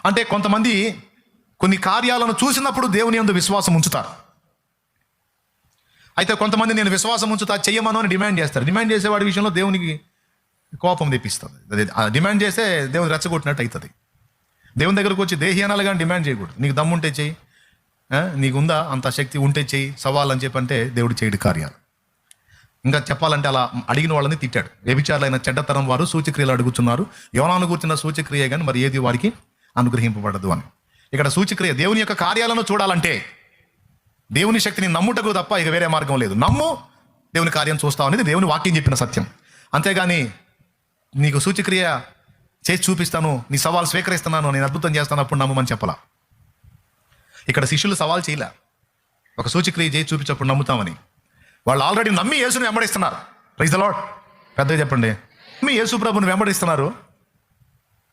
అంటే కొంతమంది కొన్ని కార్యాలను చూసినప్పుడు దేవుని యందు విశ్వాసం ఉంచుతారు. అయితే కొంతమంది నేను విశ్వాసం ఉంచుతా, చెయ్యమను అని డిమాండ్ చేస్తారు. డిమాండ్ చేసేవాడి విషయంలో దేవునికి కోపం తెప్పిస్తుంది. అదే డిమాండ్ చేస్తే దేవుని రెచ్చగొట్టినట్టు అవుతుంది. దేవుని దగ్గరకు వచ్చి దేహ్యానాలు కానీ డిమాండ్ చేయకూడదు. నీకు దమ్ముంటే చెయ్యి, నీకుందా అంత శక్తి ఉంటే చెయ్యి, సవాల్ అని చెప్పంటే దేవుడు చేయడు కార్యాలు. ఇంకా చెప్పాలంటే అలా అడిగిన వాళ్ళని తిట్టాడు. వ్యభిచారులైన చెడ్డతరం వారు సూచక్రియలు అడుగుతున్నారు, యోనాను కూర్చున్న సూచక్రియ కానీ మరి ఏది వారికి అనుగ్రహింపబడదు అని. ఇక్కడ సూచక్రియ దేవుని యొక్క కార్యాలను చూడాలంటే దేవుని శక్తిని నమ్ముటకు తప్ప ఇక వేరే మార్గం లేదు. నమ్ము, దేవుని కార్యం చూస్తావు అనేది దేవుని వాక్యం చెప్పిన సత్యం. అంతేగాని నీకు సూచక్రియ చేసి చూపిస్తాను, నీ సవాల్ స్వీకరిస్తున్నాను, నేను అద్భుతం చేస్తాను, అప్పుడు నమ్మమని చెప్పలా. ఇక్కడ శిష్యులు సవాల్ చేయలే, ఒక సూచక్రియ చేసి చూపించప్పుడు నమ్ముతామని. వాళ్ళు ఆల్రెడీ నమ్మి యేసుని వెంబడిస్తున్నారు. Praise the lord. పెద్దగా చెప్పండి. మీ యేసు ప్రభుని వెంబడిస్తున్నారు.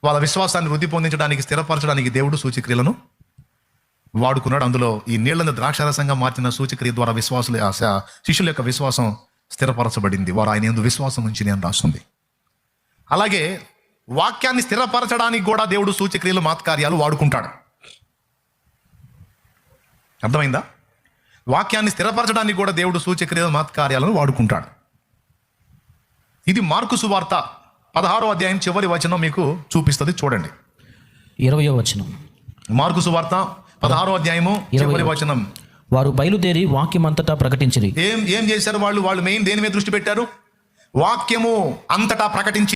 వాళ్ళ విశ్వాసాన్ని వృద్ధి పొందించడానికి, స్థిరపరచడానికి దేవుడు సూచక్రియలను వాడుకున్నాడు. అందులో ఈ నీళ్లను ద్రాక్షారసంగా మార్చిన సూచక్రియ ద్వారా విశ్వాసుల శిష్యుల యొక్క విశ్వాసం స్థిరపరచబడింది. వారు ఆయన యందు విశ్వాసం ఉంచి నేను రాస్తుంది. అలాగే వాక్యాన్ని స్థిరపరచడానికి కూడా దేవుడు సూచక్రియలు మాత్కార్యాలు వాడుకుంటాడు. అర్థమైందా? వాక్యాన్ని స్థిరపరచడానికి కూడా దేవుడు సూచక్రియలు మాత్కార్యాలను వాడుకుంటాడు. ఇది మార్కు సువార్త 16వ అధ్యాయం చివరి వచనం మీకు చూపిస్తుంది. చూడండి, 20వ వచనం. మార్కు సువార్త 16వ అధ్యాయము చివరి వచనం. వారు బయలుదేరి వాక్యం అంతటా ప్రకటించిరి. ఏం చేశారు వాళ్ళు? మెయిన్ దేని మీద దృష్టి పెట్టారు? వాక్యము అంతటా ప్రకటించి